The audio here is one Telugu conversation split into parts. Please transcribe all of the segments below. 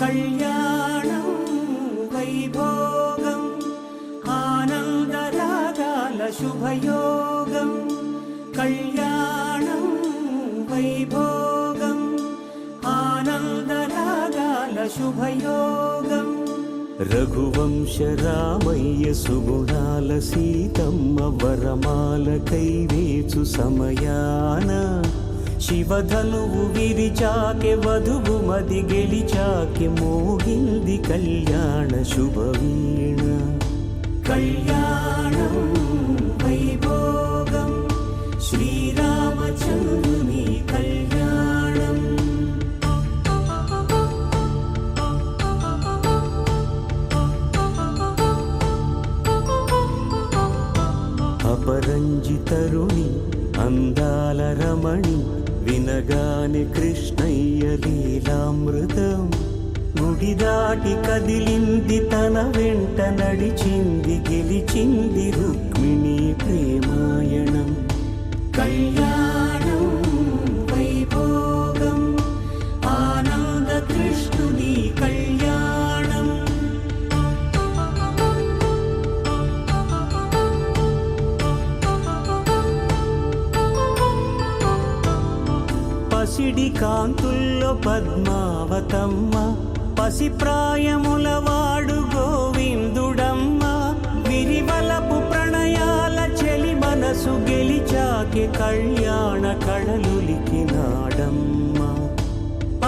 కళ్యాణం వైభోగం ఆనందరాగాల శుభయోగం కళ్యాణం వైభోగం ఆనందరాగాల శుభయోగం రఘువంశ రామయ్య సుగుణాల సీతమ్మ వరమాల కైవేచు సమయాన శివధనువు విరిచాకె వధువు మది గెలిచాకె మోగింది కళ్యాణ శుభవీణ కళ్యాణం వైభోగం శ్రీరామచంద్రుని కళ్యాణం అపరంజి తరుణి అందాల రమణి వినగానే కృష్ణయ్య లీలామృతం గుడి దాటి కదిలింది తన వెంట నడిచింది గెలిచింది రుక్మిణి ప్రేమాయణం కళ్యాణం వైభోగం ఆనంద కృష్ణుని కళ్యాణం పసిడి కాంతుల్లో పద్మావతమ్మ పసిప్రాయముల వాడు గోవిందుడమ్మ విరివలపు ప్రణయాల చెలి మనసు గెలిచాకె కళ్యాణ కళలులికినాడమ్మ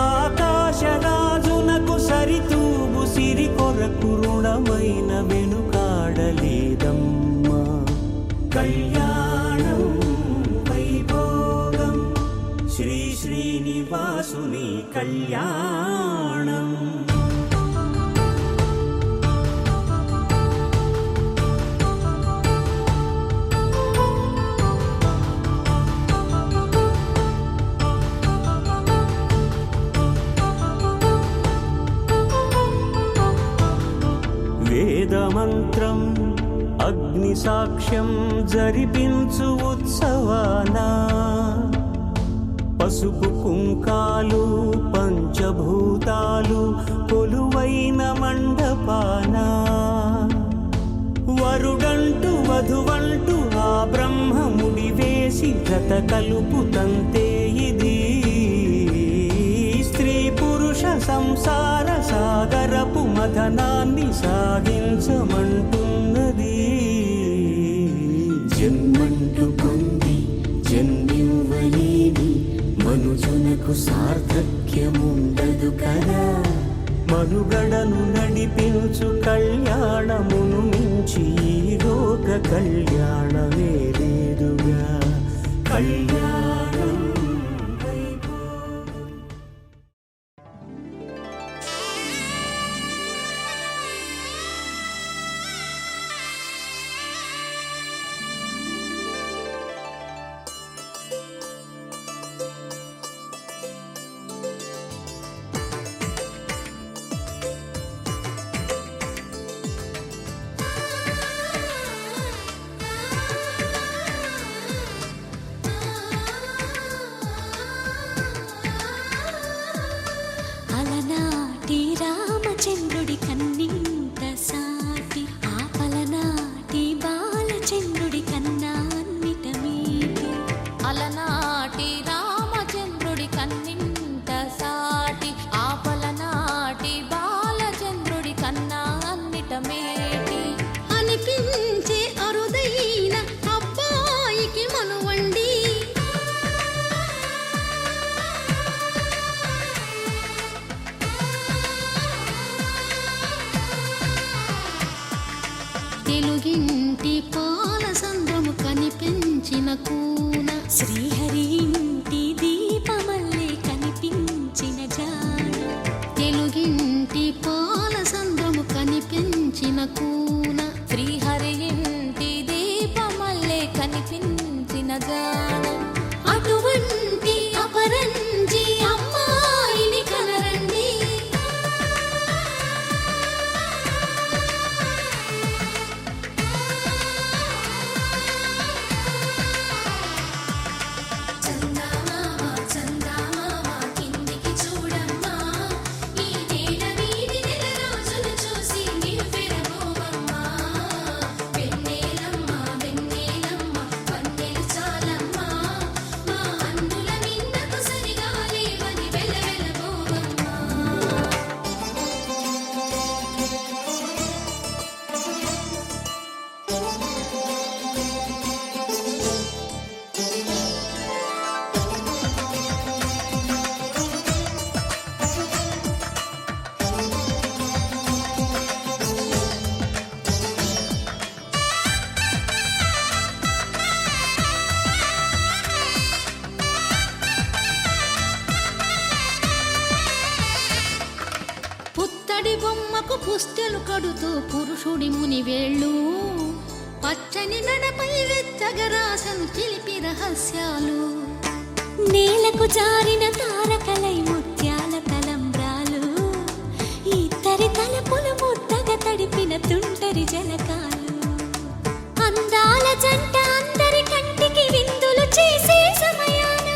ఆకాశరాజునకు సరితూగు సిరి కొరకు రుణమైన వెనుకాడలేదమ్మ కళ్యాణం వైభోగం శ్రీ శ్రీనివాసుని కళ్యాణం వేదమంత్రం అగ్ని సాక్ష్యం జరిపించు ఉత్సవానా పసుపు కుంకాలు పంచభూతాలు కొలువైన మండపాన వరుడంటూ వధువంటూ ఆ బ్రహ్మముడి వేసి జత కలుపుతంతే ఇది స్త్రీ పురుష సంసార సాగరపు మథనాన్ని సాగించమంటున్నది జన్మంటూ పొంది జన్మివ్వలేని మనుజునకు సార్థక్యముండదు కదా మనుగడను నడిపించు కళ్యాణమును మించి ఈ లోక కళ్యాణమే లేదుగా కళ్యాణం చంద్రుడి కన్నింత సాటి ఆపలనాటి బాలచంద్రుడి కన్నా అన్నిట మీటి అలనాటి రామచంద్రుడి కన్నింత సాటి ఆపలనాటి బాలచంద్రుడి కన్నా అన్నిట మేటి అనిపించే అరుదైన అబ్బాయికి మనువండి తెలుగింటి పాల సంద్రము కనిపించిన కూన శ్రీహరి ఇంటి దీపమల్లే కనిపించిన జాడ తెలుగింటి పాల సంద్రము కనిపించిన కూన శ్రీహరి ఇంటి దీపమల్లే కనిపించిన జాడ అటువంటి అపరంజి అమ్మాయిని కనరండి పుత్తడి బొమ్మకు పుస్తెలు కడుతూ పురుషుడి ముని వేళ్ళు పచ్చని నడపై వెచ్చగరాసను చిలిపి రహస్యాలు నేలకు జారిన తారకలై ముత్యాల తలంబ్రాలు ఇద్దరి తలపులు ముద్దగా తడిపిన తుంటరి జలకాలు అందాల జంట అందరి కంటికి విందులు చేసే సమయాన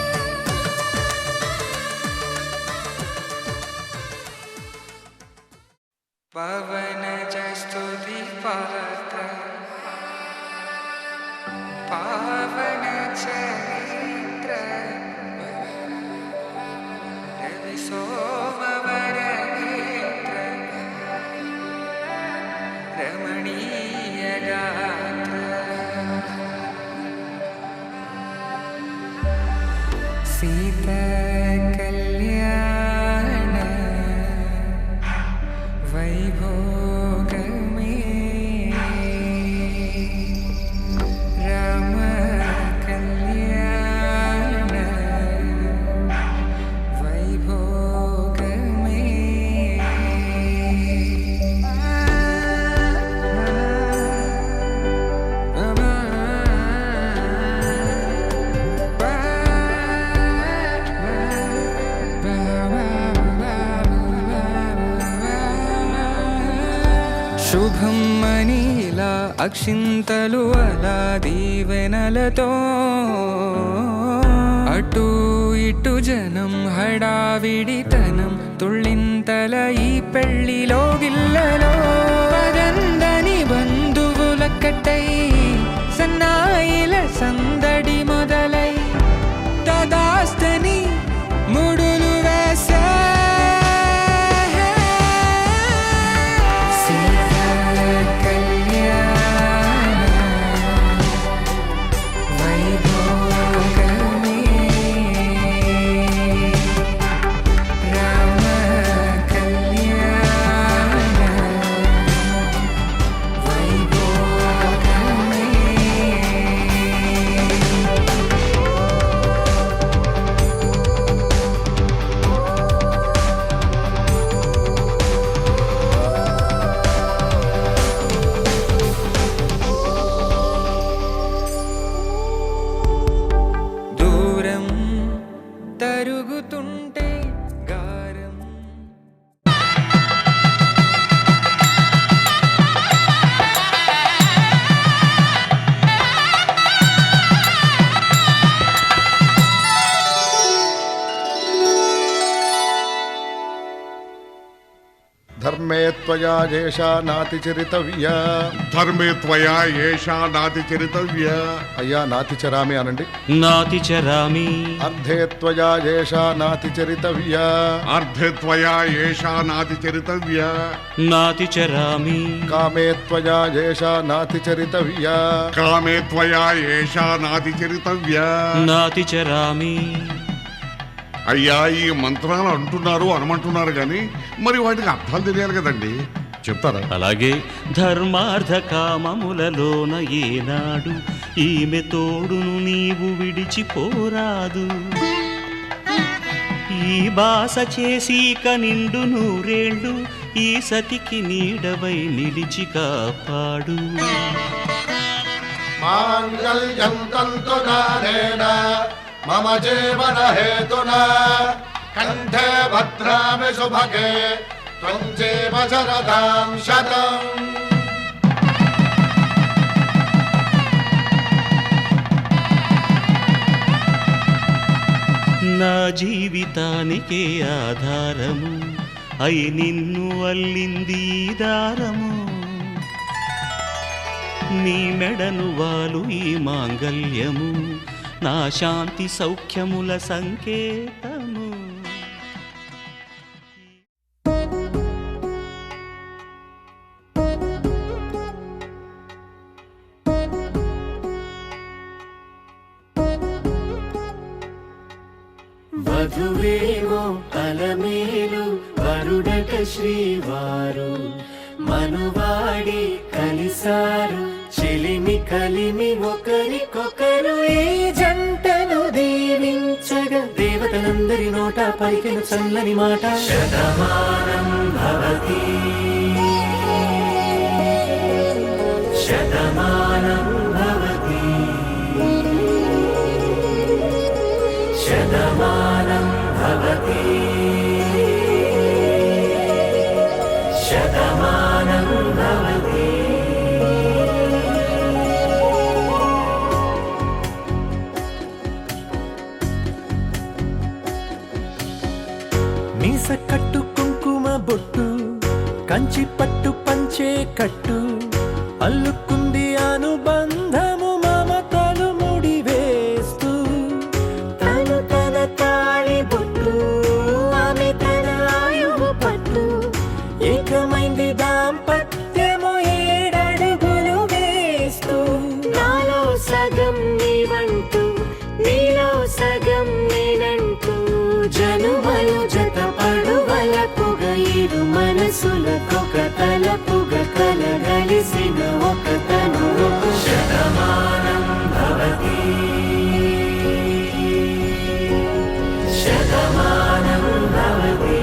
పవన జస్తుతి పాత్ర పావన చరిత్ర రవి సోమవర నేత్ర రమణీయ గాత్ర సీత కళ్యాణ వైభోగమే రామ కళ్యాణ వైభోగమే శుభం మనీలా అక్షింతలు అలా దీవెనలతో అటు ఇటు జనం హడావిడితనం తుళ్ళింతల ఈ పెళ్లిలో గిల్లలో పదందని బంధువుల కట్టై సన్నాయిల సందడి మొదలై తదాస్తని ముడులు వేసే తరుగుతుంటే గారం ధర్మే త్వయా ఏషా నాతి చరితవ్యా ధర్మే త్వయా ఏషా నాతి చరితవ్య అయ్యా నాతి చరామి అనండి నాతి చరామి అర్ధే త్వయా ఏషా నాతి చరితవ్యా అర్ధే త్వయా ఏషా నాతి చరితవ్య నాతి చరామి కామే త్వయా ఏషా నాతి చరితవ్యా కామే త్వయా ఏషా నాతి చరితవ్య నాతి చరామి అయ్యా ఈ మంత్రాలు అంటున్నారు అనమంటున్నారు కానీ మరి వాటికి అర్థాలు తెలియాలి కదండి, చెప్తారా? అలాగే ధర్మార్థ కామములలోన ఏనాడు ఈమె తోడును నీవు విడిచిపోరాదు ఈ బాస చేసి నిండు నూరేళ్ళు ఈ సతికి నీడవై నిలిచి కాపాడు మాంగళ్యం తంతునానేన మమ జీవన హేతునా కంఠే భద్రామి శుభగే త్వం జీవ శరదాం శతం. నా జీవితానికే ఆధారము అయి నిన్ను అల్లింది ఈ దారము నీ మెడను వాలు ఈ మాంగల్యము నా శాంతి సౌఖ్యముల సంకేతము. వధువేమో అలమేలు వరుడట శ్రీవారు మనువాడి కలిసారు చెలిమి కలిమి ఒకరికొకరు ఈ జంటను దీవించగా దేవతలందరి నోట పలికిన చల్లని మాట శతమానం భవతి శతమానం భవతి శతమానం భవతి శతమానం భవతి. మీస కట్టు కుంకుమ బొట్టు కంచి పట్టు పంచే కట్టు అల్లుకుంది అనుబంధము మమతలు ముడివేస్తూ తను తన తాళి బొట్టు ఆమె తన ఆయువు పట్టు ఏకమైంది దాంపత్యము 7 అడుగులు వేస్తూ నాలో సగం నీవంటూ నీలో సగం నేనంటూ జనుమలు జత పడువలపుగ ఇరు మనసులకొక తలపుగ కలగలిసిన ఒక తను శతమానం భవతి శతమానం భవతి.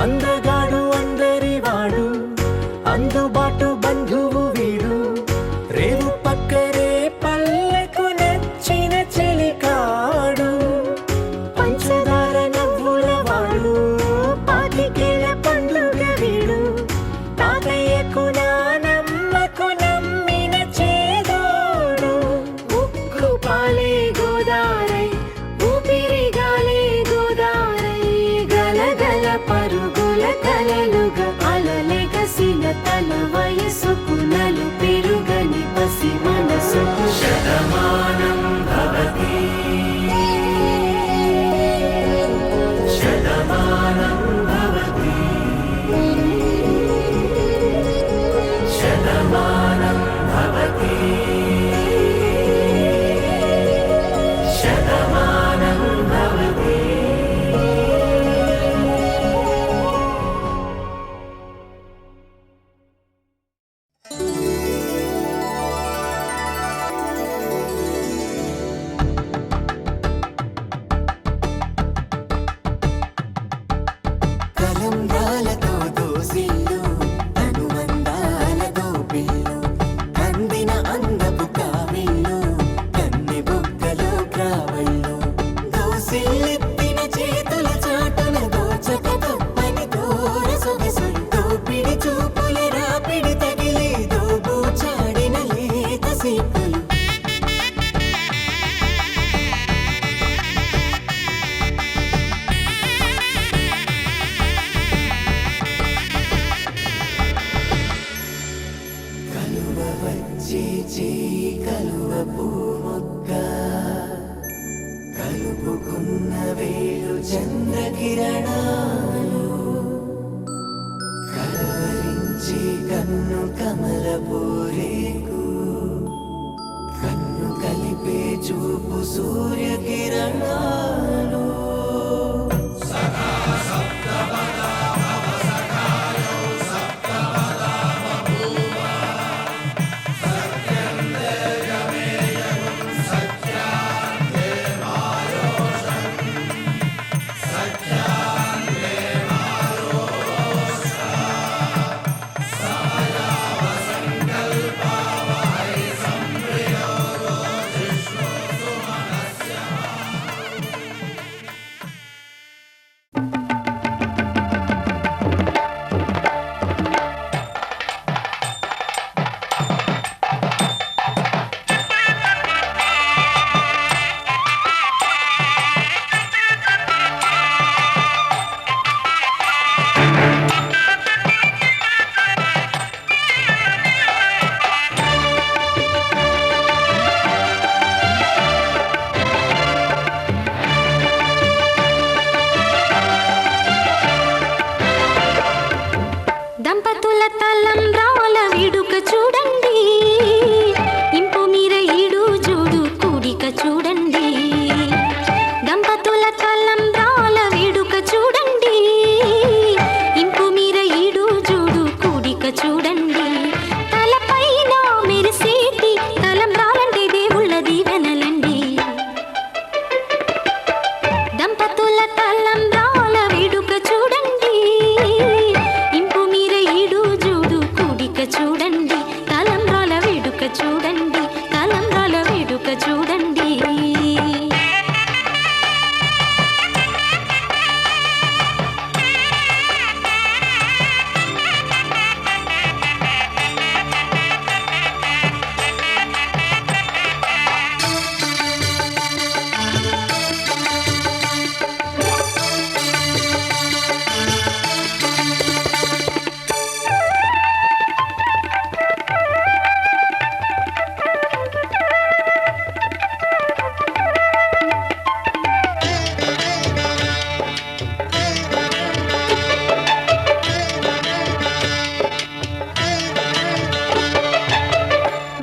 అందగాడు అందరి వాడు అందుబాటు బంధువు వీడు రేవు పక్కరే పల్లెకు నచ్చిన చెలికాడు పంచదార నవ్వుల వాడు పాతికేల పండ్లుగ వీడు తాతయ్యకు నానమ్మకు నమ్మిన చేదోడు ఉక్కు పాలే గోదారై ఊపిరిగాలే గోదారై గలగల పరుగుల కలలుగా అలలెగసిన తన వయసుకు నలు పెరుగని పసి మనసుకు శతమానం భవతి శతమానం భవతి శతమానం భవతి శతమానం భవతి. కలంబ్రాలతో దోసిల్లు అనుబంధాలతో పిల్లు కందిన అందపు కావిళ్ళు కన్నె బుగ్గలో క్రావళ్ళు దోసిల్లెత్తిన చేతుల చాటున దోచక తప్పని దూర సొగసులు దోపిడి చూపుల రాపిడి తగిలి దోబూచాడిన లేత సీపులు కలువ వచ్చే చేయి కలువ పూమొక్క కలుపుకున్న వేలు చంద్రకిరణాలు కలవరించే కన్ను కమల పూరేకు కన్ను కలిపే చూపు సూర్యకిరణాలు దంపతుల తలంబ్రాల వేడుక చూడండి, ఇంపు మీర ఈడు జోడు కూడిక చూడండి. దంపతుల తలంబ్రాల వేడుక చూడండి, ఇంపు మీర ఈడు జోడు కూడిక చూడండి. తలపైన మెరిసేటి తలంబ్రాలంటే దేవుళ్ళ దీవెనలండి. దంపతుల తలంబ్రాల వేడుక చూడండి, ఇంపు మీర ఈడు జోడు కూడిక చూడండి. తలంబ్రాల వేడుక చూడండి, తలంబ్రాల వేడుక చూడండి.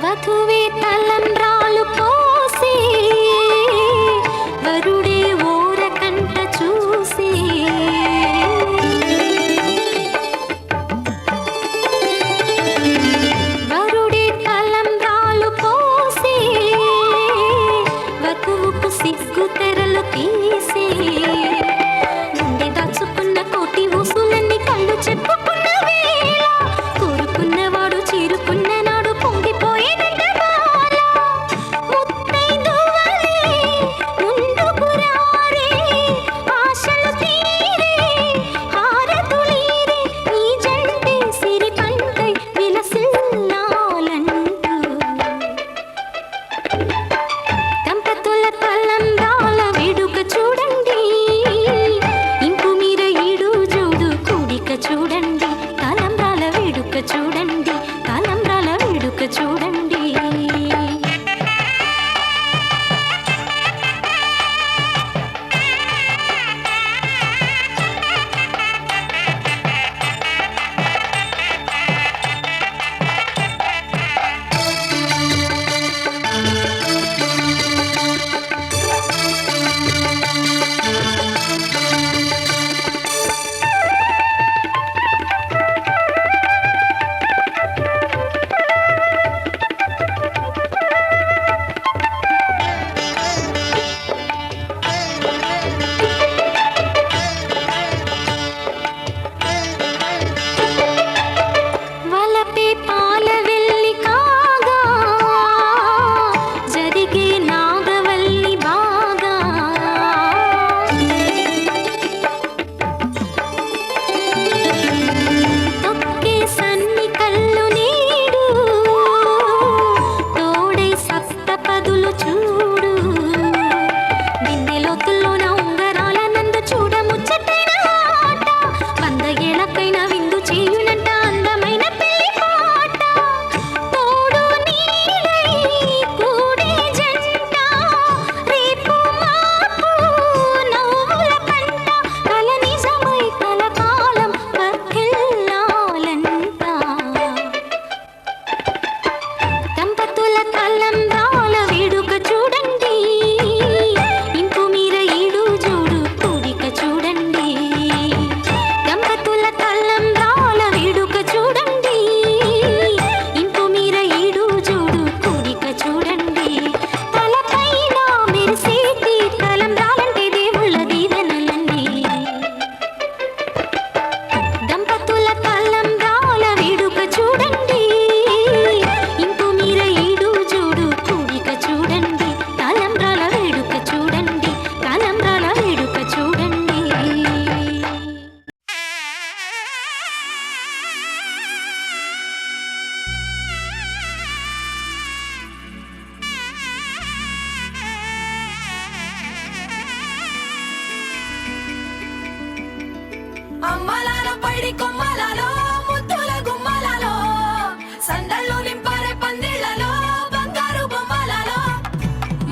వధువే తలంబ్రాలు పోసి, వరుడే ఓరకంట చూసి. వరుడే తలంబ్రాలు పోసి, వధువుకు సిగ్గు తెరలు తీసి. గుండె దాచుకున్న కోటి ఊసులన్నీ కళ్ళు చెప్పుకున్న వేళ, కోరుకున్నవాడు చేరుకున్న నాడు పొంగిపోయేదంట బాల. ముత్తైదువలే ముందుకు రారే, ఆశలు తీరే హారతులీరే, ఈ జంటే సిరి పంటై విలసిల్లాలంటూ. దంపతుల తలంబ్రాల వేడుక చూడండి, ఇంపు మీర ఈడు జోడు కూడిక చూడండి. తలంబ్రాల వేడుక చూడండి, తలంబ్రాల వేడుక చూడండి. వలపే పాల వెల్లి కాగా, జరిగే నాగవల్లి బాగా. తొక్కే సన్ని కళ్ళు నీడు, తోడై సప్తపదులు చూడు. బిందెలోతుల్లోన ఉంగరాల నందు చూడ ముచ్చటైన ఆట, 100 ఏళ్లకైనా విందు చేయునంట అందమైన పెళ్లి పాట. తోడు నీడై కూడే జంట, రేపు మాపు నవ్వుల పంట, కల నిజమై కలకాలం వర్ధిల్లాలంట. దంపతుల తలంబ్రాల వేడుక చూడండి, ఇంపు మీర ఈడు జోడు కూడిక చూడండి. దంపతుల తలంబ్రాల వేడుక చూడండి, ఇంపు మీర ఈడు జోడు కూడిక చూడండి. తలపైన మెరిసేటి తలంబ్రాలంటే దేవుళ్ళ దీవెనలండి. దంపతుల తలంబ్రాల వేడుక చూడండి, ఇంపు మీర ఈడు జోడు కూడిక చూడండి. తలంబ్రాల వేడుక చూడండి, తలంబ్రాల వేడుక చూడండి. అమ్మలాల పైడి కొమ్మలలో ముద్దుల గుమ్మలలో, సందళ్ళు నింపారే పందిళ్లలో, బంగారు బొమ్మలలో,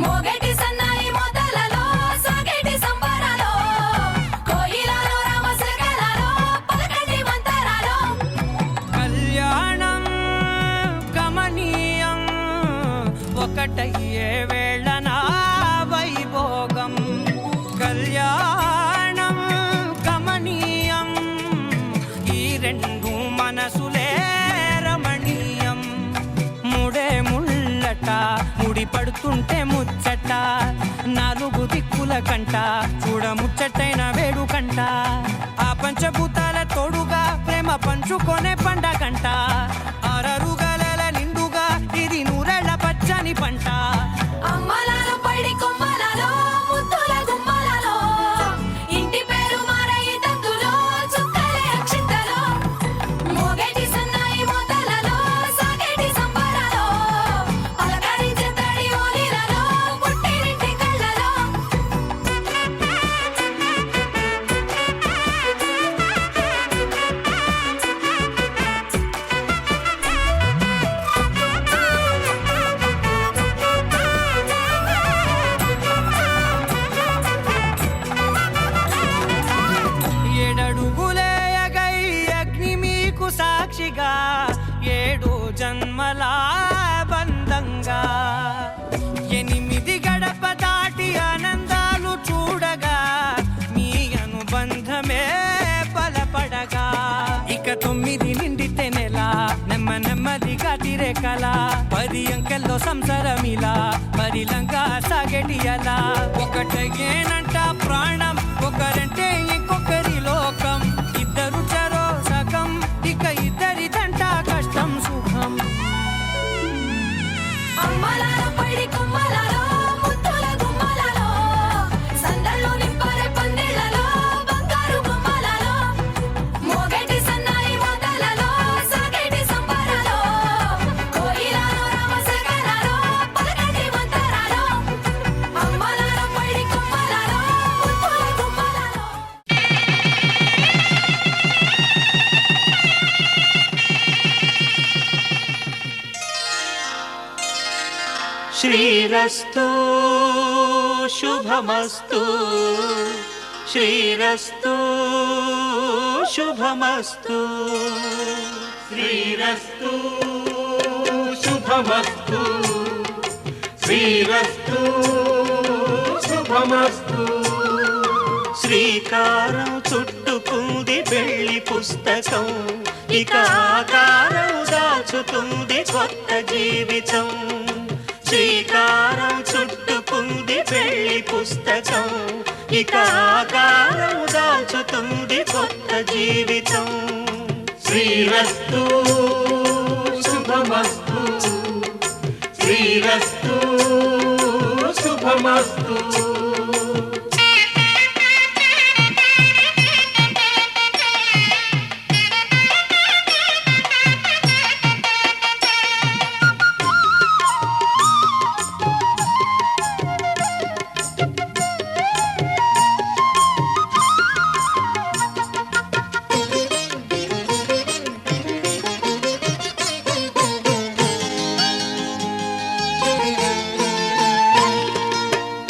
మోగేటి సన్నాయి మొదలలో, సాగేటి సంబరాలో, కోయిలలో రామశకలలో, పలకండి మంతరాలో. రెండు మనసులే రమణీయం ముడే ముళ్ళట ముడి పడుతుంటే ముచ్చట నాలుగు దిక్కుల కంట చూడ ముచ్చటైన వేడుకంట ఆ పంచభూతాల తోడుగా ప్రేమ పంచుకొనే పండగంట ఆరరుగల నిండుగా ఇది నూరెళ్ళ పచ్చని పంట అమ్మలాలో పడి కొమ్మలలో ముద్దుల గుమ్మలలో ఇంటి పేరు మారయి తంతులో చుక్కలే అక్షింతలో మోగేటి సన్నాయి మోతలలో సాగేటి సంబరాలో పలకరించే తడి ఓలిలలో పుట్టినింటి కళ్ళలో ఏడడుగులేయగై అగ్ని మీకు సాక్షిగా ఏడు జన్మల బంధంగా ఎనిమిది గడప దాటి ఆనందాలు చూడగా మీ అనుబంధమే బలపడగా ఇక 9 నిండితే నెల నెమ్మదిగా తిరే కల 10 అంకెల్లో సంసారమిలా పరిలంగా సాగేటి అలా ఒకటేనంట ప్రాణం ఒకరంటే ఇంకొకరి లోకం ఇద్దరు చరో సగం ఇక ఇద్దరిదంట కష్టం సుఖం అమ్మలాలో పడి కొమ్మలలో ముద్దుల గుమ్మలలో సందళ్ళు నింపరే పందిళ్ళలో బంగారు గుమ్మలలో మోగేటి సన్నాయి మోతలలో సాగేటి సంబరాలో కోయిలలో రామశకలలో పలకటి మంతరాలో అమ్మలాలో పడి కొమ్మలలో ముద్దుల గుమ్మలలో శ్రీరస్తు శుభమస్తు శ్రీరస్తు శుభమస్తు శ్రీరస్తు శుభమస్తు శ్రీరస్తు శుభమస్తు శ్రీకారం చుట్టుకుంది పెళ్లి పుస్తకం ఇక ఆకారం దాచుతుంది కొత్త జీవితం శ్రీకారం చుట్టుకుంది పెళ్లి పుస్తకం ఇక ఆకారం దాచుతుంది కొత్త జీవితం శ్రీరస్తు శుభమస్తు శ్రీరస్తు శుభమస్తు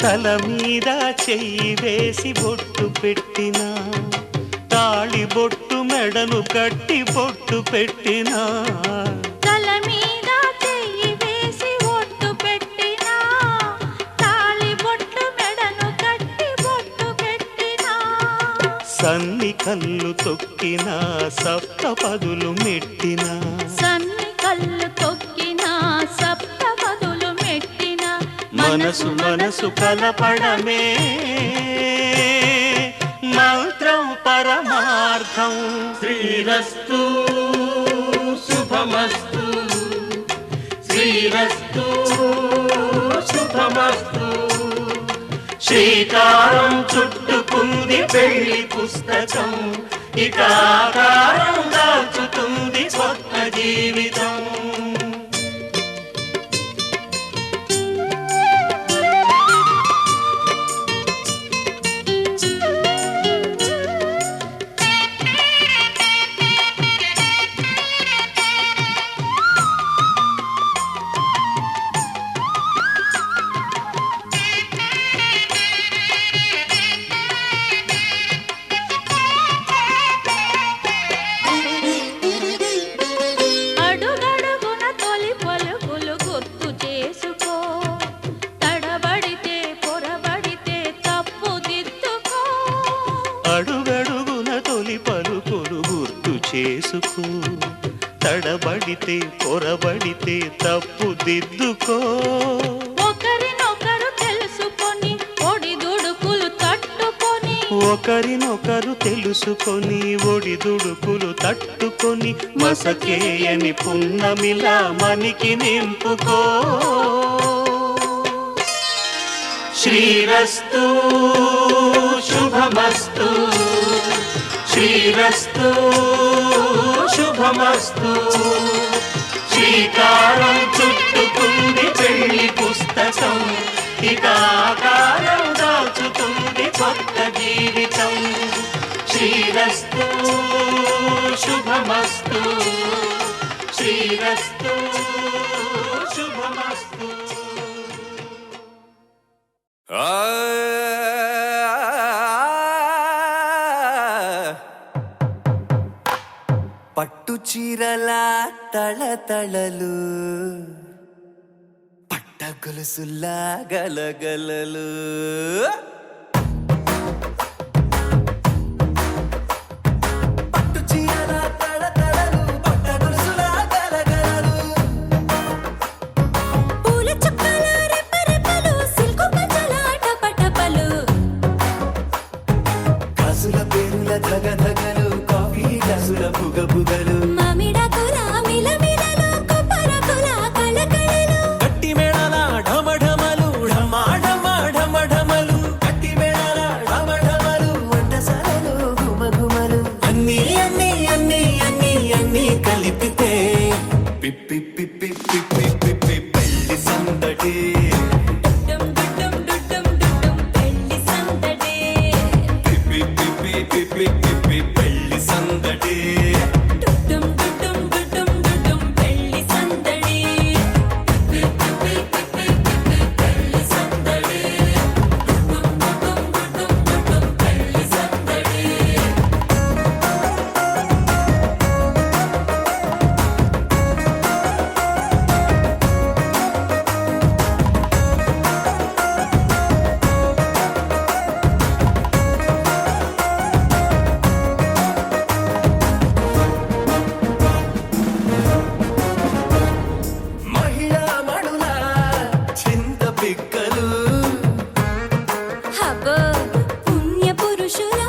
తల మీద చెయ్యి వేసి బొట్టు పెట్టినా తాళి బొట్టు మెడను కట్టి బొట్టు పెట్టినా తల మీద చెయ్యి వేసి ఒట్టు పెట్టినా తాళి బొట్టు మెడను కట్టి బొట్టు పెట్టినా సన్ని కళ్ళు తొక్కినా సప్త పదులు మెట్టినా సన్ని కళ్ళు తొక్కినా సప్త పదులు మెట్టినా మనసు మనసు కలపడమే మంత్రం పరమార్థం శ్రీరస్తు శుభమస్తు శ్రీరస్తు శుభమస్తు శ్రీకారం చుట్టుకుంది పెళ్లి పుస్తకం ఇక ఆకారం దాచుతుంది కొత్త జీవితం అడుగడుగున చేసుకో, తడబడితే పొరబడితే తప్పు దిద్దుకో. ఒకరినొకరు తెలుసుకొని ఒడిదుడుకులు తట్టుకొని, ఒకరినొకరు తెలుసుకొని ఒడిదుడుకులు తట్టుకొని, మసకేయని పున్నమిలా మనికి నింపుకో. శ్రీరస్తు శుభమస్తు, శ్రీరస్తు శుభమస్తు. శ్రీకారం చుట్టుకుంది పెళ్లి పుస్తకం, ఇక ఆకారం దాచుతుంది కొత్త జీవితం. శ్రీరస్తు శుభమస్తు, శ్రీరస్తు శుభమస్తు. పట్టు చీరల తళతళలు, పట్ట గొలుసుల్లా గలగలలు. పట్టు చీరల తళతళలు, పట్ట గొలుసుల్లా గలగలలు. పూల చుక్కల రెపరెపలు, సిల్కు పంచల టపటపలు, గాజుల పేరుల ధగధగలు, కాఫీ గ్లాసుల బుగబుగలు. మామిడాకుల మిలమిలలు, కొబ్బరకుల కళకళలు, గట్టి మేళాల ఢమఢమలు, ఢమాఢమఢమఢమలు. గట్టి మేళాల ఢమఢమలు, వంటసాలలు గుమగుమలు. అన్నీ అన్నీ అన్నీ అన్నీ అన్నీ కలిపితే పిప్పి పిప్పి పిప్పి పిప్పి పెళ్లి సందడి. డుడ్డుం డుడ్డుం డుడ్డుం డుడ్డుం పెళ్లి సందడి. పిప్పి పిప్పి పిప్పి పిప్పి పెళ్లి సందడి. డుడ్డుం డుడ్డుం డుడ్డుం డుడ్డుం పెళ్లి సందడి. పిప్పి పిప్పి పిప్పి పిప్పి పెళ్లి సందడి. డుడ్డుం డుడ్డుం డుడ్డుం డుడ్డుం పెళ్లి సందడి. మహిళా మణుల చింత పిక్కలు, హబ్బో పుణ్య పురుషుల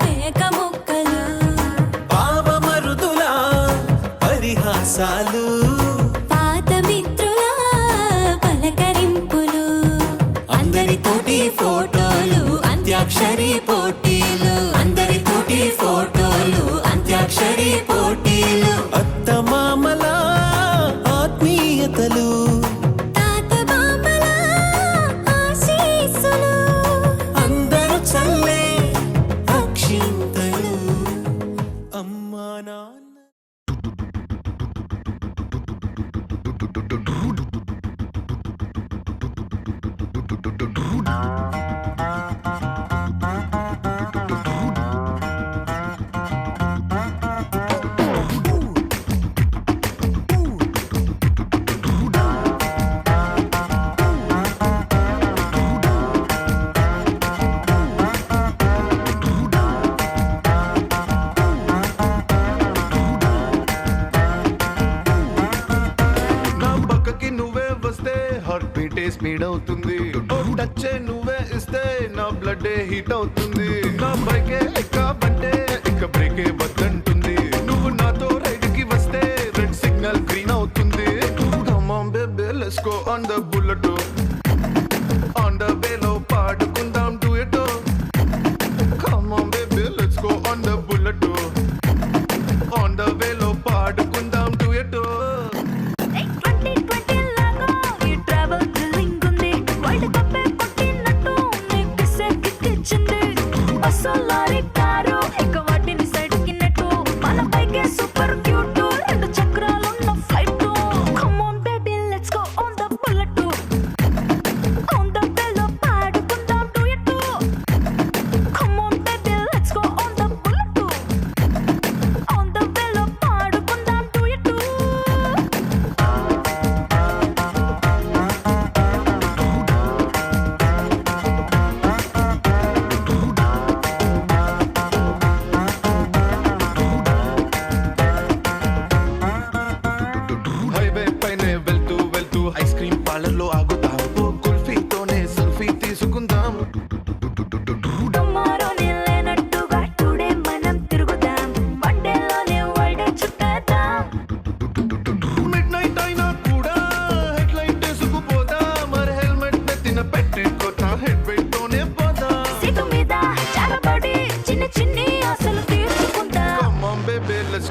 పేక మొక్కలు, పావమరుదుల పరిహాసాలు. పాత మిత్రుల పలకరింపులు, అందరితోటి ఫోటోలు, అంత్యాక్షరి పోటీలు. అందరితోటి ఫోటోలు, అంత్యాక్షరి పోటీలు. అత్తమామల ఆత్మీయతలు, తాత బామ్మల ఆశీస్సులు, అందరూ చల్లే అక్షింతలు. అమ్మా నాన్న నా పక్కకి నువ్వే వస్తే హార్ట్ బీటే స్పీడ్ అవుతుంది. ఓ టచ్ నువ్వే ఇస్తే నా బ్లడ్ హీట్ అవుతుంది. నా బైకే ఎక్కాబంటే ఇక బ్రేకే వద్దంటుంది. నువ్వు నాతో రైడ్ కి వస్తే రెడ్ సిగ్నల్ గ్రీన్ అవుతుంది. Come on baby, let's go on the bullet. On the way లో పాడుకుందాం duet. Come on baby, let's go on the bullet. On the way లో పాడుకుందాం duet. 2020 లాగా ఈ ట్రావెల్ థ్రిల్లింగ్ ఉంది. వరల్డ్ కప్ కొట్టినట్టు నీకు సెట్ ఇచ్చింది. అసలు లారీ కారు ఇక వాటిని సైడ్కి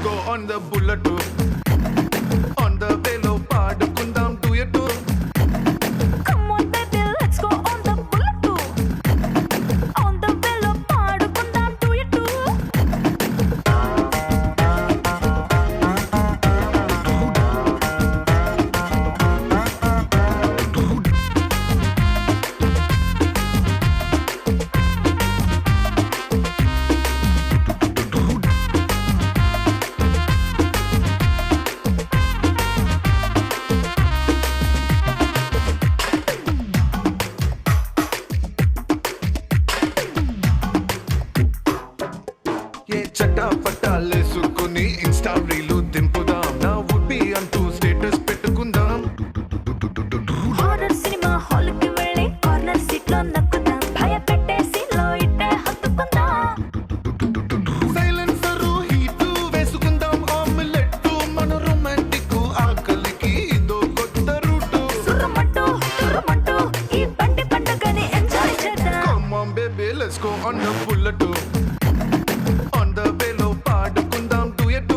go on the bullet. On the velo పాడుకుందాం duet. Come on baby, let's go on the bullet too. On the velo పాడుకుందాం duet too. ఏ చట్టా పట్టాలేసుకుని ఇన్స్టా రీలు దింపుదాం నా వుడ్బి అంటూ స్టేటస్ పెట్టుకుందాం హారర్ సినిమా హాల్ కి వెళ్ళి కార్నర్ సీట్ లో నక్కుదాం భయపెట్టేసి లో ఇట్టే హత్తుకుందాం సైలెన్సర్ హీట్ వేసుకుందాం ఆమ్లెట్ మన రొమాంటిక్ ఆకలికి ఇదో కొత్త రూట్ సురమంటూ ఈ బండి పండుగని ఎంజాయ్ చేద్దాం Come on baby let's go on the bullet. On the velo పాడుకుందాం duet.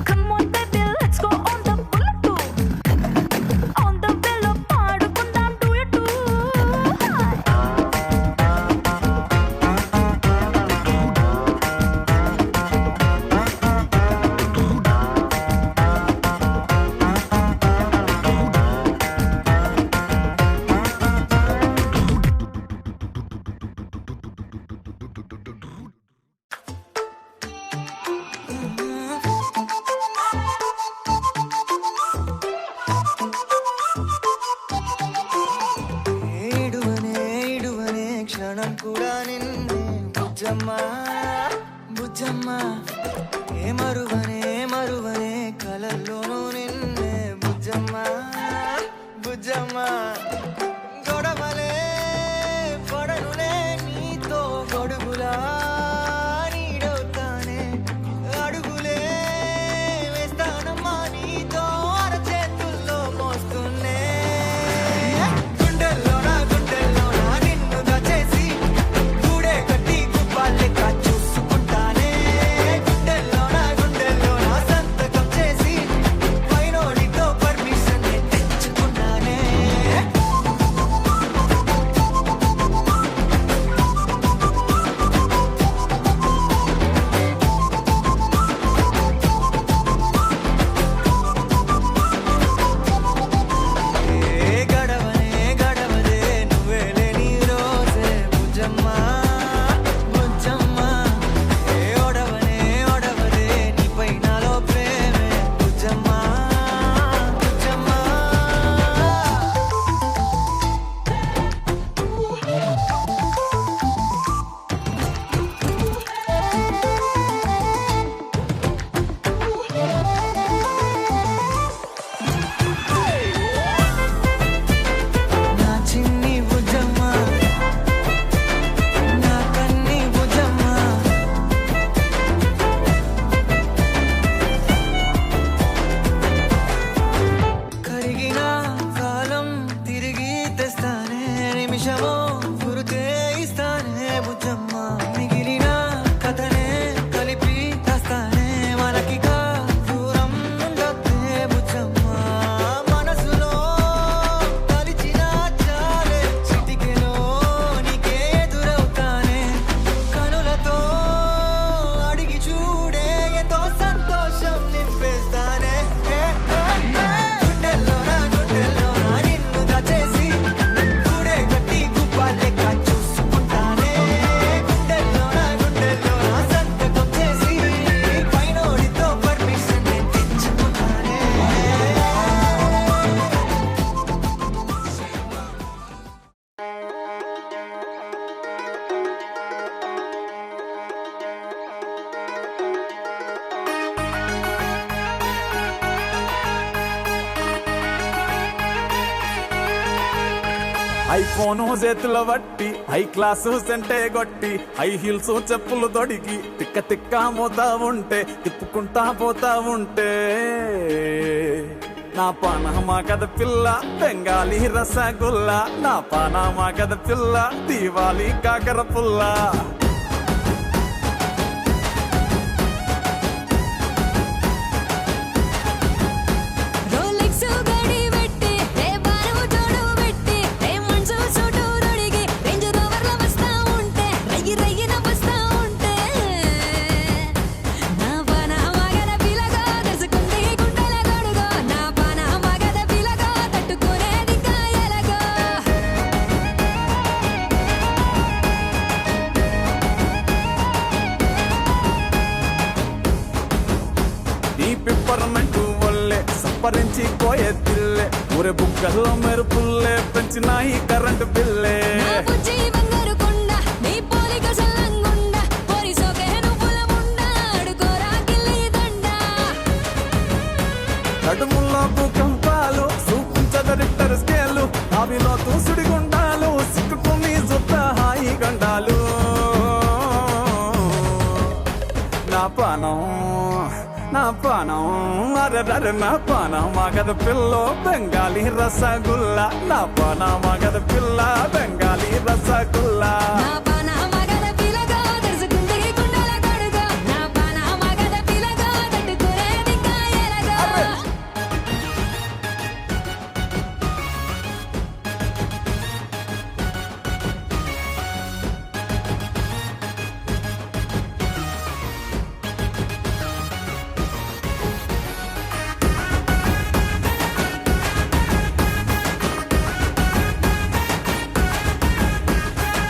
Come on baby, let's go on the bullet too. On the velo పాడుకుందాం duet too. ఏడువనే క్షణం కూడా నిన్నే బుజ్జమ్మా బుజ్జమ్మా ఏ మరువనే కలల్లోనూ నిన్నే బుజ్జమ్మా బుజ్జమ్మా గొడవలే పడనులే నీతో గొడుగులా నీడవుతానే అడుగులే వేస్తానమ్మా నీతో అరచేతుల్లో మోస్తున్నే గుండెల్లోన నిన్ను దాచేసి గూడే కట్టి గుప్పాలెక్క చూసుకుంటానే గుండెల్లోన సంతకం చేసి పైనోడితో పర్మిషన్ తెచ్చుకున్నానే ఏ గడవదే నువ్వే లేని రోజే బుజ్జమ్మా బుజ్జమ్మా ఏ ఒడవదే నీపై నాలో ప్రేమే బుజ్జమ్మా బుజ్జమ్మా నా చిన్ని బుజ్జమ్మా నా కన్ని బుజ్జమ్మా కరిగిన కాలం తిరిగి తెస్తానే నిమిషమో గురుతే ఇస్తానే బుజ్జమ్మా మిగిలిన కథనే కలిపి తెస్తానే మనకిగా దూరం ఉండొద్దే బుజ్జమ్మా మనసులో తలిచిన చాలే చిటికెలో నీకే ఎదురవుతానే కనులతో అడిగి చూడే ఎంతో సంతోషం నింపేస్తానే గుండెల్లోన నిన్ను దాచేసి గూడే కట్టి గుప్పాలెక్క చూసుకుంటానే గుండెల్లోన సంతకం చేసి పైనోడితో పర్మిషన్ తెచ్చుకున్నానే ఐఫోను చేతుల బట్టి హై క్లాసు సెంటే కొట్టి హై హీల్స్ చెప్పులు తొడిగి తిక్క తిక్క మోతా ఉంటే తిప్పుకుంటా పోతా ఉంటే నా పానమా కథ పిల్ల బెంగాలీ రసగుల్లా నా పానమా కథ పిల్ల దీవాలి కాకర పుల్ల పిప్పరమెంటు వల్లే సప్పరించి పోయే తిల్లే ఊరే బుక్కల్లో మెరుపుల్లే పెంచినాయి కరెంటు బిల్లే నా బుజ్జి బంగారు కొండ నీ పోలిక సల్లంగుండ పోరి సోకే నువ్వుల ముండ అడుకోరా గిల్లి దండ నడుముల్లో భూకంపాలు చూపించదరిక్టర్ స్కేలు అవిలో తూసుడి గుండాలు సిక్కుకుని సుత్త హాయి గండాలు నా పానం అరరర నా పానం మగద పిల్ల బెంగాలీ రసగుల్లా నా పానం మగద పిల్ల బెంగాలీ రసగుల్లా నా పాన మగద పిలగా దర్శకుంటే గుండెల కడుగా నా పాన మగద పిలగా తట్టుకునేది కాయలగా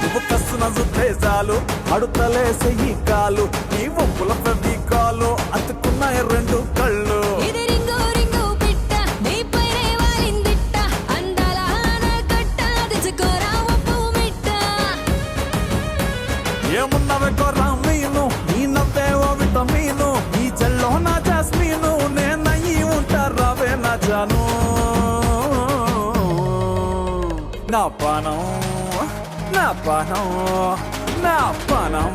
నువ్వు కస్తున్న సుద్దేశాలు అడుతలేసే ఈ కాలు ఈ ఒప్పుల ఫెవికాలు అతుకున్నాయి రెండు కళ్ళు ఇది రింగు రింగు పిట్ట నీ పైనే వాలిందిట్ట అందాల ఆనకట్ట తెచ్చుకోరా ఉప్పు మిట్ట ఏమున్నవే కొర్రా మీను నీ నవ్వే ఓ విటమీను ఈ చెల్లో నా జాస్మీను నేనయ్యి ఉంటారావే నా జాను నా పానం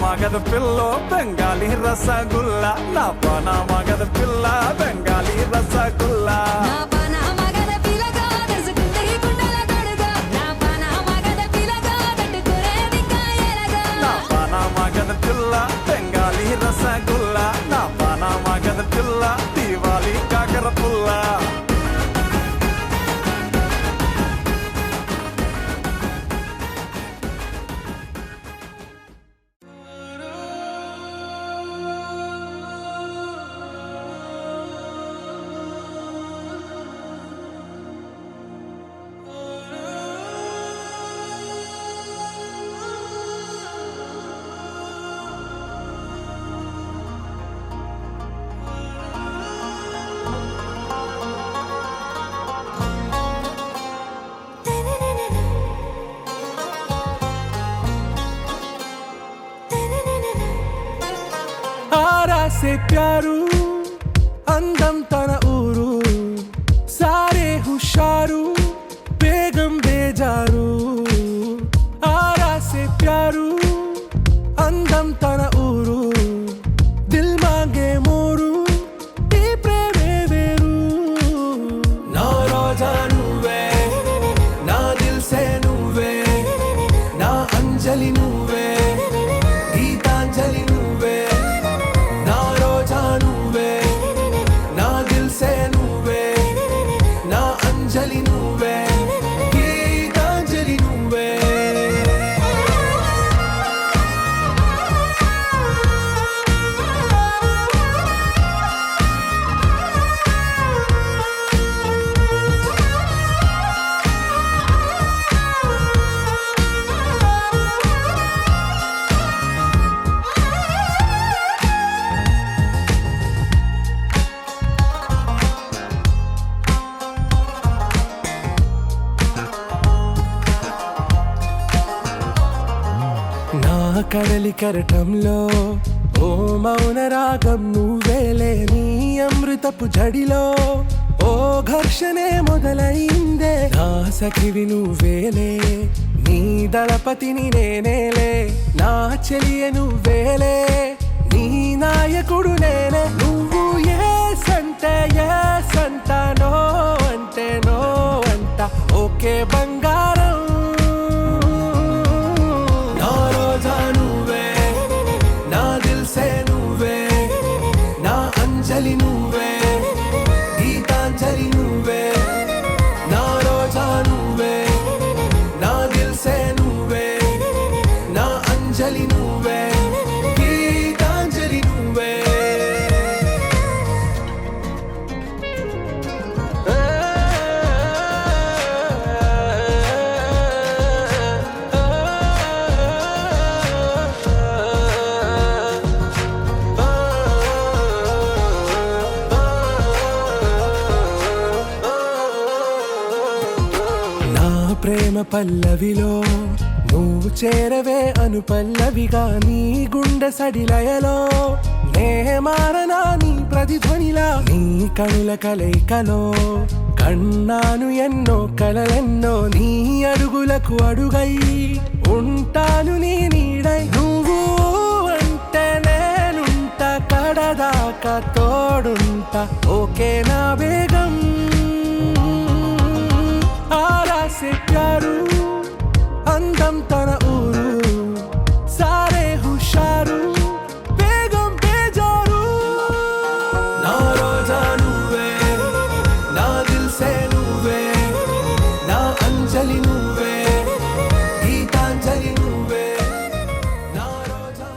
మగద పిల్ల బెంగాలీ రసగుల్లా నా పాన మగద పిల్ల బెంగాలీ రసగుల్లా నా పాన మగద పిలగా దర్శకుంటే గుండెల కడుగా నా పాన మగద పిలగా తట్టుకునేది కాయలగా నా పాన మగద పిల్ల బెంగాలీ రసగుల్లా నా పాన మగద పిల్ల దీవాలి కాకర పుల్ల से प्यारू అందం తన ఊరు సారే హుషారు బేగం బేజారు ఆరా సే ప్యారు అందం తన ఊరు దిల్ మాంగే మోరు ఈ ప్రేమే వేరు నా రోజా నువ్వే నా దిల్ సే నువ్వే నా అంజలి నువ్వే గీతాంజలి నువ్వే నా రోజా నువ్వే నా దిల్ సే నువ్వే నా అంజలి నువ్వే గీతాంజలి నువ్వే నా కడలి కరటంలో ఓ మౌన రాగం నువ్వేలే నీ అమృతపు జడిలో ఓ ఘర్షణే మొదలైందే నా సఖివి నువ్వేలే నీ దళపతిని నేనేలే నా చెలియ నువ్వేలే నీ నాయకుడు నేనే నువ్వు ఏ సంట నో అంటే నో అంట ఓకే బంగారం నా రోజా నువ్వే నా దిల్ సే నువ్వే నా అంజలి నువ్వే గీతాంజలి నువ్వే నా రోజా నువ్వే నా దిల్ సే నువ్వే నా అంజలి నువ్వే గీతాంజలి నువ్వే ప్రేమ పల్లవిలో నువ్వు చేరవే అను పల్లవిగా నీ గుండె సడిలయలో నే మారనా నీ ప్రతిధ్వనిలా నీ కనుల కలయికలో కన్నాను ఎన్నో కలలెన్నో నీ అడుగులకు అడుగై ఉంటాను నీ నీడై నువ్వు అంటే నేనుంట కడదాకా తోడుంటా ఓకే నా బేగం ఆరాసే ప్యారు అందం తన ఊరు సారే హుషారు బేగం బేజారు నా రోజా నువ్వే నా దిల్ సే నువ్వే నా అంజలి నువ్వే గీతాంజలి నువ్వే నా రోజా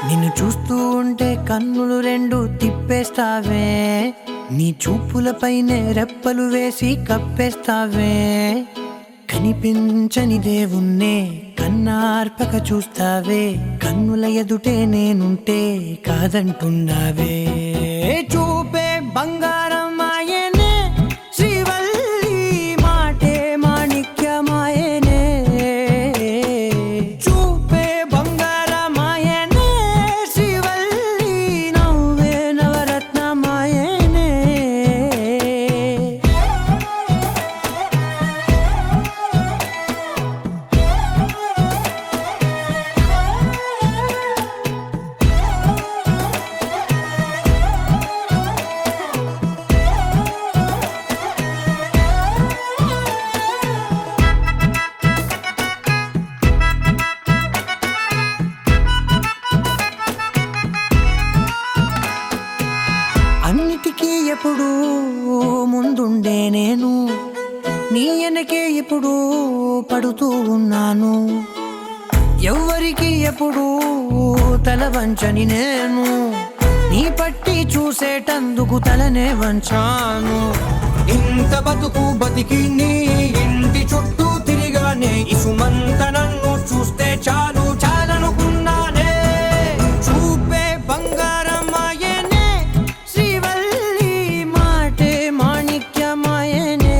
నిన్ను చూస్తూ ఉంటే కన్నులు రెండు తిప్పేస్తావే నీ చూపులపైనే రెప్పలు వేసి కప్పేస్తావే కనిపించని దేవుణ్ణే కన్నార్పక చూస్తావే కన్నుల ఎదుటే నేనుంటే కాదంటున్నావే చూపే బంగారం ఆయనే శ్రీవల్లి మాటే మాణిక్యమాయనే చూపే బంగారమాయనే శ్రీవల్లి నవ్వే నవరత్నమాయనే అన్నిటికీ ఎప్పుడు ముందుండే నేను నీ వెనకే ఎప్పుడు పడుతూ ఉన్నాను ఎవ్వరికి ఎప్పుడు తల వంచని నేను నీ పట్టి చూసేటందుకు తలనే వంచాను ఇంత బతుకు బతికి నీ ఇంటి చుట్టూ తిరిగానే ఇసుమంత నన్ను చూస్తే చాలు చాలనుకున్నానే చూపే బంగారమాయనే శ్రీవల్లి మాటే మాణిక్యమాయనే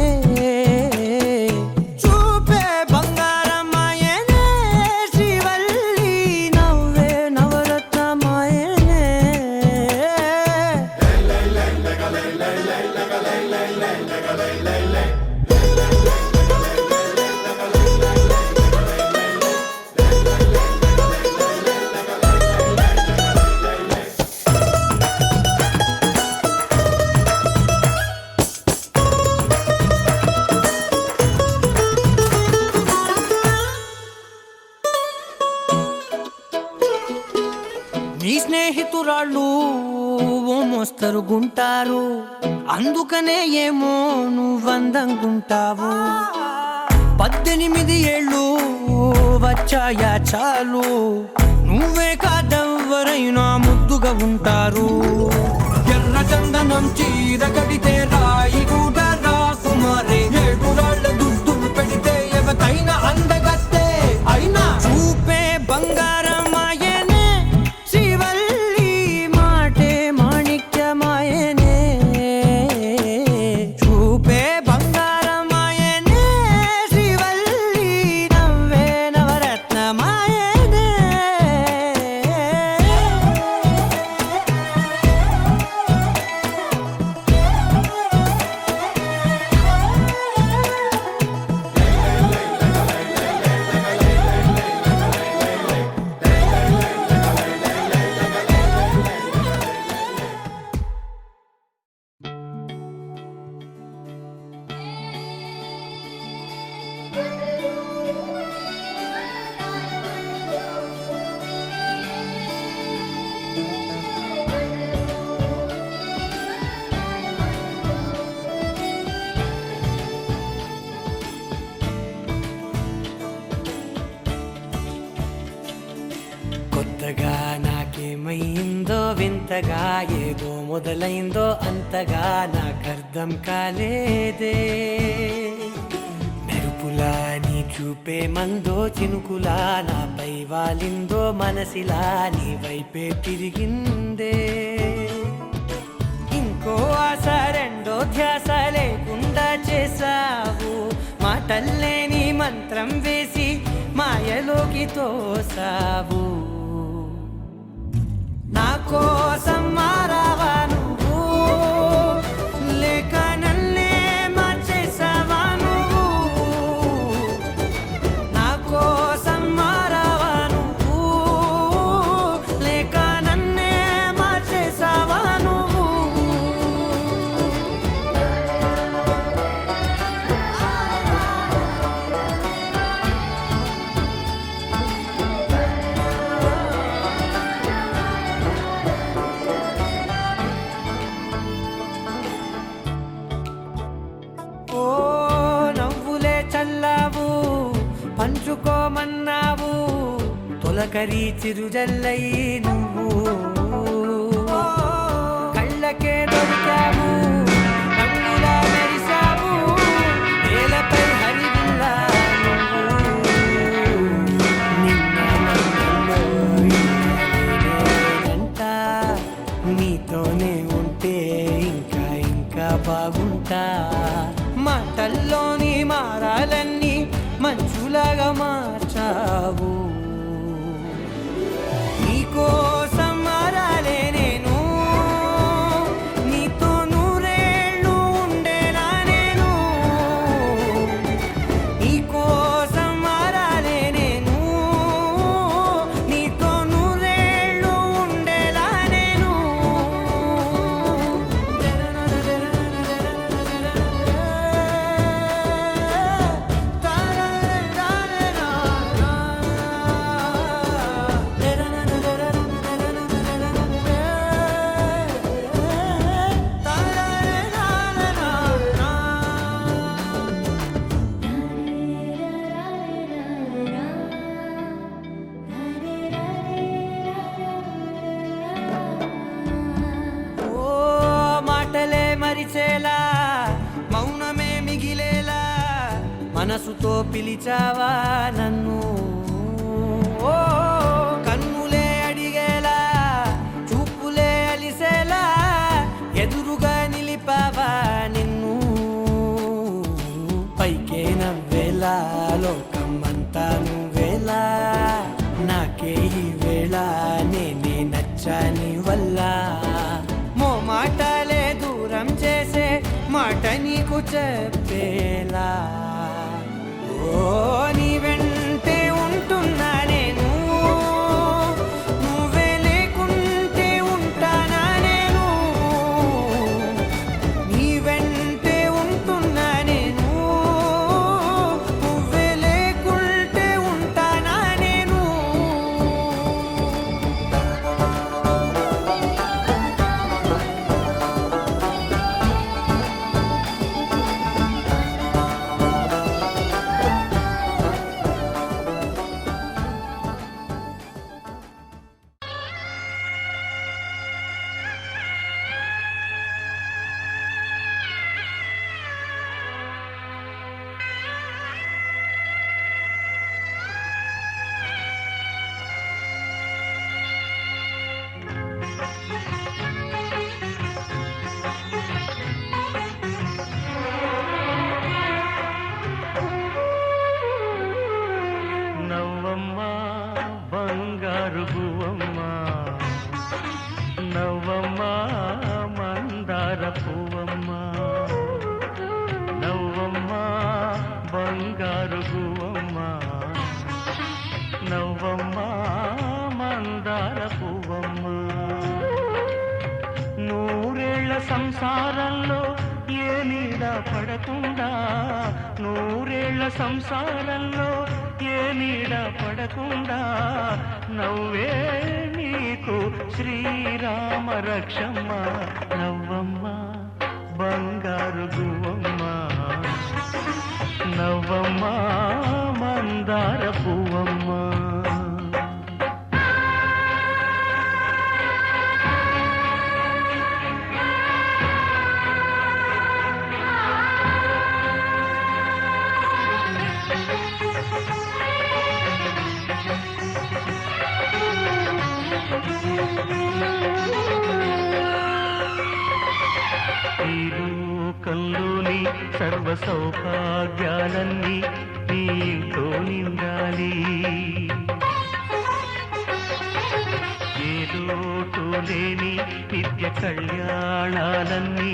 చూపే బంగారమాయనే శ్రీవల్లి నవ్వే నవరత్నమాయనే నీ స్నేహితురాళ్ళు ఓ మోస్తరుగుంటారు అందుకనే ఏమో నువ్వందంగుంటావు 18 ఏళ్ళు వచ్చాయా చాలు నువ్వే కాదెవ్వరైనా ముద్దుగా ఉంటారు ఎర్ర చందనం చీర కడితే రాయి కూడా రాకుమారే 7 రాళ్ళ దుద్దులు పెడితే ఎవతైనా అందగత్తే అయినా చూపే బంగారమాయనే శ్రీవల్లి మాటే మాణిక్యమాయనే చూపే బంగారమాయనే శ్రీవల్లి నవ్వే నవరత్నమాయనే కొత్తగా నాకేమైందో వింతగా ఏదో మొదలైందో అంతగా నాకర్థం కాలేదే మెరుపులా నీ చూపే మందో చినుకులా నాపై వాలిందో మనసిలా నీ వైపే తిరిగిందే ఇంకో ఆశ రెండో ధ్యాస లేకుండా చేసావు మాటల్లేని మంత్రం వేసి మాయలోకి తోసావు నా కోసం మారావా నువ్వు లేక నన్నే మార్చేసావా నువ్వు నా కోసం మారావా నువ్వు లేక నన్నే మార్చేసావా నువ్వు ఓ నవ్వులే చల్లావు పంచుకోమన్నావు తొలకరి చిరుజల్లై నువ్వు కళ్ళకే దొరికావు రంగులా మెరిసావు నేలపై హరివిల్లా నువ్వు నిన్న నన్నులో నేనంట నీతోనే ఉంటే ఇంకా ఇంకా బాగుంటా మాటల్లోని మారాలన్నీ మంచులాగా మార్చావు నీకోసం మారాలే నేను నీతో నూరేళ్ళు ఉండేనా నేను నీకోసం మారాలే నేను నీతో నూరేళ్ళు ఉండేలా నేను ఓ మాటలే మరిచేలా మౌనమే మిగిలేలా మనసుతో పిలిచావా నన్ను ఓ కన్నులే అడిగేలా చూపులే అలిసేలా ఎదురుగా నిలిపావా నిన్ను పైకే నవ్వేలా లోకమంతా నువ్వేలా నాకే ఈ వేళ నేనే నచ్చాని వల్ల మాటలే దూరం చేసే మాట నీకు చెప్పేలా ఓ నీ వెంటే ఉంటున్నా నేను నువ్వే లేకుంటే ఉంటానా నేను నీ వెంటే ఉంటున్నా నేను నువ్వే లేకుంటే ఉంటానా నేను నవ్వమ్మా బంగారు గువ్వమ్మా నవ్వమ్మా మందార పువ్వమ్మా నవ్వమ్మా బంగారు గువ్వమ్మా నవ్వమ్మా మందార పువ్వమ్మా నూరేళ్ల సంసారంలో ఏ నీడ పడకుండా నూరేళ్ల సంసారంలో ఏ నీడ పడకుండా నవ్వే నీకు శ్రీరామ రక్షమ్మ నవ్వమ్మ బంగారు గువ్వమ్మ నవ్వమ్మ మందార పువ్వమ్మ సౌభాగ్యాలన్నీ నీతో నిండాలి ఏ లోటు లేని నిత్య కళ్యాణాలన్నీ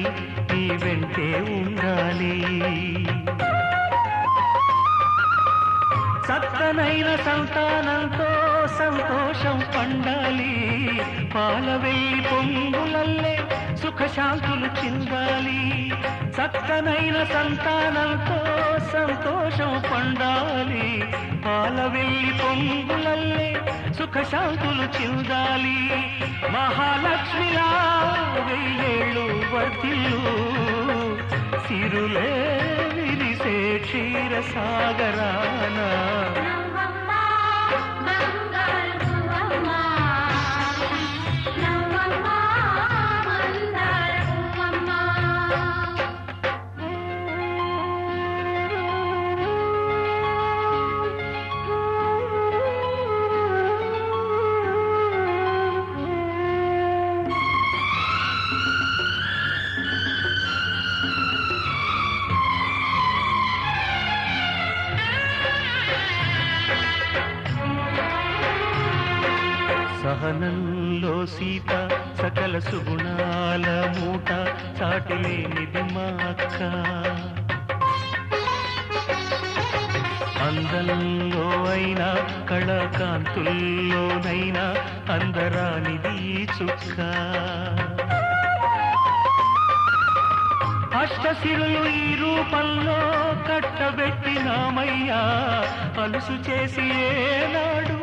నీ వెంటే ఉండాలి చక్కనైన సంతానంతో సంతోషం పండాలి పాల వెయ్యి పొంగులల్లే సుఖశాంతులు చిందాలి చక్కనైన సంతానంతో సంతోషం పండాలి పాల వెయ్యి పొంగులల్లే సుఖశాంతులు చిందాలి మహాలక్ష్మిలా వెయ్యేళ్ళు వర్తిల్లు సిరులే విరిసే క్షీరసాగరాన సహనంలో సీత సకల సుగుణాల మూట చాటిలేనిది మా అక్క అందంలో అయినా కళాకాంతుల్లోనైనా అందరానిది చుక్క అష్టశిరులు ఈ రూపంలో కట్టబెట్టినామయ్యా అలుసు చేసి ఏనాడు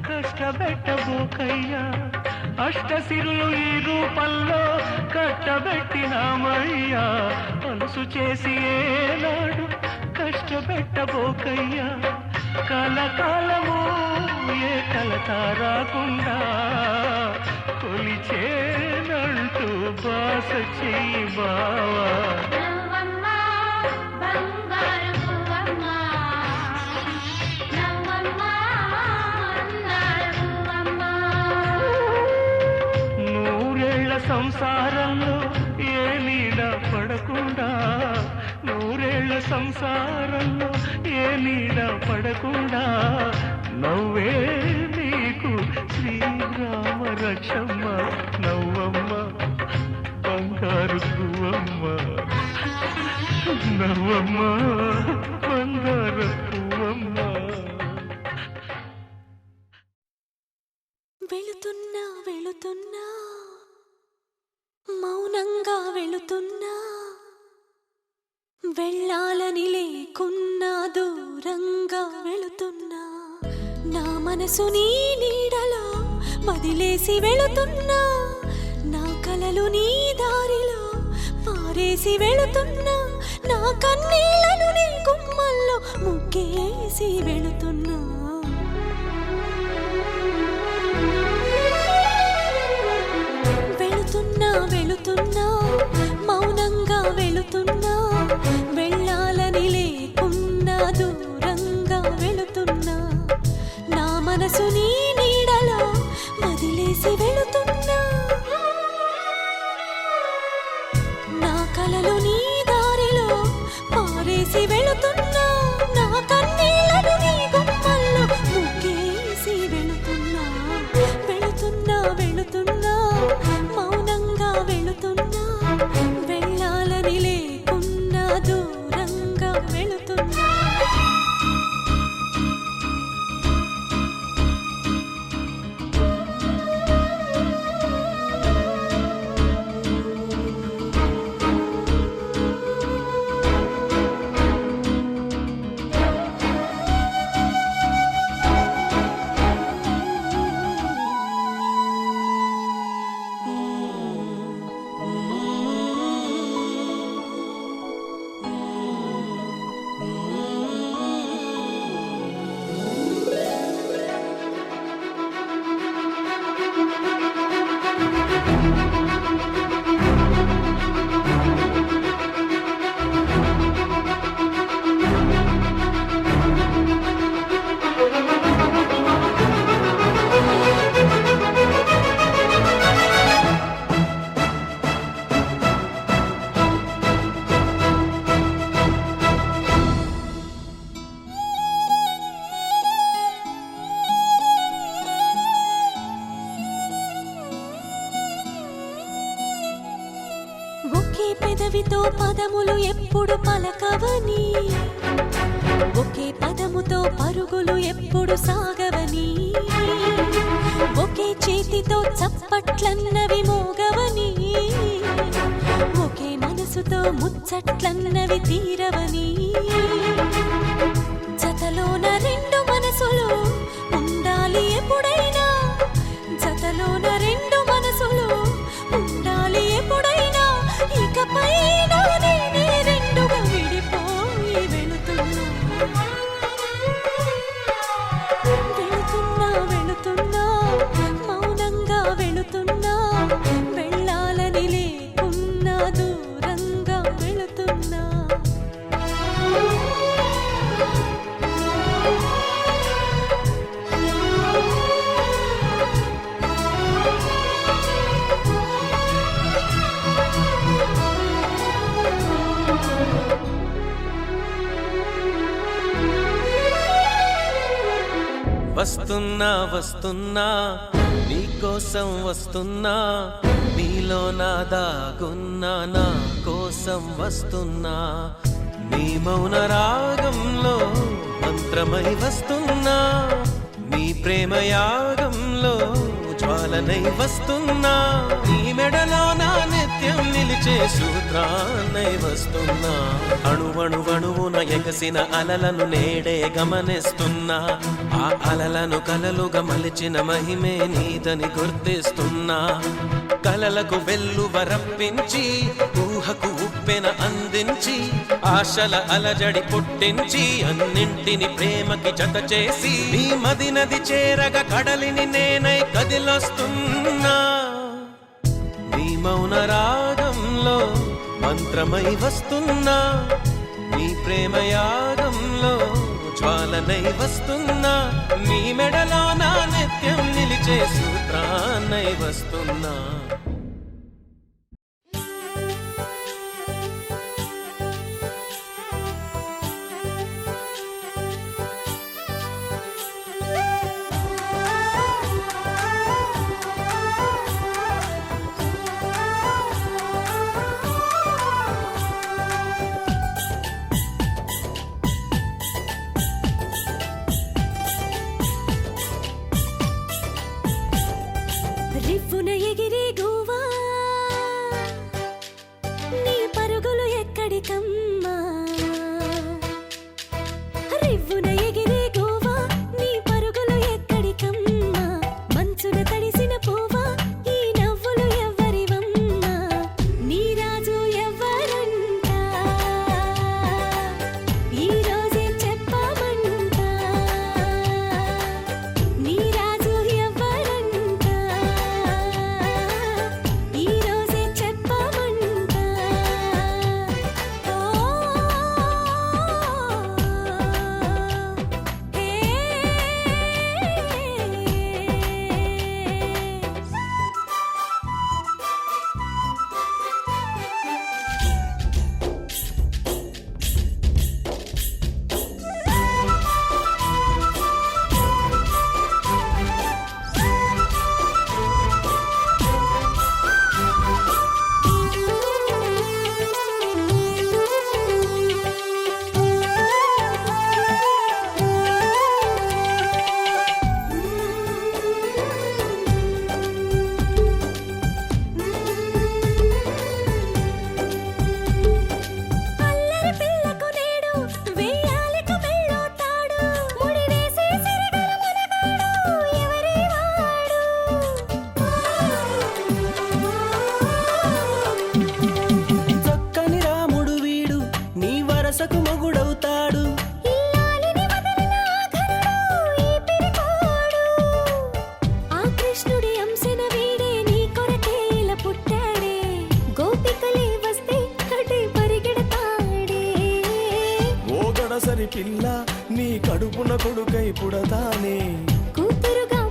కష్టపెట్టబోకయ్యా అష్టశిరులు ఈ రూపంలో కట్టబెట్టినామయ్యా అలుసు చేసి ఏనాడు కష్టపెట్టబోకయ్యా కలకాలము ఏ కలత రాకుండా కొలిచేనంటూ బాస చెయ్యి బావా సంసారంలో ఏ నీడ పడకుండా నూరేళ్ల సంసారంలో ఏ నీడ పడకుండా నవ్వే నీకు శ్రీరామ రక్షమ్మ నవ్వమ్మ బంగారు పువ్వమ్మ నవ్వమ్మ బంగారు పువ్వమ్మ వెళుతున్నా వెళుతున్నా మౌనంగా వెళుతున్నా వెళ్ళాలని లేకున్నా దూరంగా వెళుతున్నా నా మనసు నీ నీడలో వదిలేసి వెళుతున్నా నా కలలు నీ దారిలో పారేసి వెళుతున్నా నా కన్నీళ్లను నీ గుమ్మల్లో ముగ్గేసి వెళుతున్నా వెళుతున్నా మౌనంగా వెళుతున్నా వెళ్ళాలని లేకున్నా దూరంగా వెళుతున్నా నా మనసు నీ నీడలో వదిలేసి వెళుతున్నా నా కలలు నీ దారిలో పారేసి వెళుతున్నా నా కన్నీళ్లను నీ గుమ్మల్లో పెదవితో పదములు ఎప్పుడు పలకవని, ఒకే పదముతో పరుగులు ఎప్పుడు సాగవని, ఒకే చేతితో చప్పట్లన్నవి మోగవని, ఒకే మనసుతో ముచ్చట్లన్నవి తీరవని, జతలోన రెండు మనసులు ఉండాలి ఎప్పుడైనా, జతలోన రెండు మనసులు ఉండాలి ఎప్పుడైనా, ఇకపై నేనే రెండుగా విడిపోయి వెళుతున్నా, వెళుతున్నా వెళుతున్నా మౌనంగా వెళుతున్నా, వెళ్ళాలని లేకున్నా దూరంగా వెళుతున్నా. వస్తున్నా వస్తున్నా నీకోసం వస్తున్నా, నీలో నా దాగున్నా నా కోసం వస్తున్నా, నీ మౌన రాగంలో మంత్రమై వస్తున్నా, నీ ప్రేమ యాగంలో జ్వాలనై వస్తున్నా, నీ మెడలో నా నిత్యం నిలిచే సూత్రాన్నై వస్తున్నా, అణువణువణువున ఎగసిన అలలను నేడే గమనిస్తున్నా, ఆ అలలను కలలుగా మలిచిన మహిమే నీదని గుర్తిస్తున్నా, కలలకు వెల్లువ రప్పించి ఊహకు ఉప్పెన అందించి, ఆశల అలజడి పుట్టించి అన్నింటిని ప్రేమకి జత చేసి, నీ మది నది చేరగా కడలిని నేనై కదిలొస్తున్నా, నీ మౌన రాగంలో మంత్రమై వస్తున్నా, నీ ప్రేమ యాగంలో జ్వాలనై వస్తున్నా, నీ మెడలో నా నిత్యం నిలిచే సూత్రాన్నై వస్తున్నా. రివ్వున ఎగిరే గువ్వా, నీ పరుగులు ఎక్కడికమ్మా, రివ్వున ఎగిరే గువ్వా, నీ పరుగులు ఎక్కడికమ్మా, మంచున తడిసిన పువ్వా, ఈ నవ్వులు ఎవ్వరివమ్మా, నీ రాజు ఎవ్వరంట, ఈ రోజే చెప్పమంట, నీ రాజు ఎవ్వరంట, ఈ రోజే చెప్పమంట. ఓ హే అల్లరి పిల్లకు నేడు వెయ్యాలిక మెళ్ళోతాడు, ముడి వేసే సిరిగల మనగాడు ఎవరి వాడు, చక్కని రాముడు వీడు నీ వరసకు మొగుడవుతాడు, ఇల్లాలిని వదలిన ఆఖరుడు ఈ పిరికోడు, ఆ కృష్ణుడి అంశన వీడే నీ కొరకే ఇలా పుట్టాడే, గోపికలే వస్తే అటే పరిగెడతాడే, ఓ గడసరి పిల్ల నీ కడుపున కొడుకై పుడతానే, కూతురుగా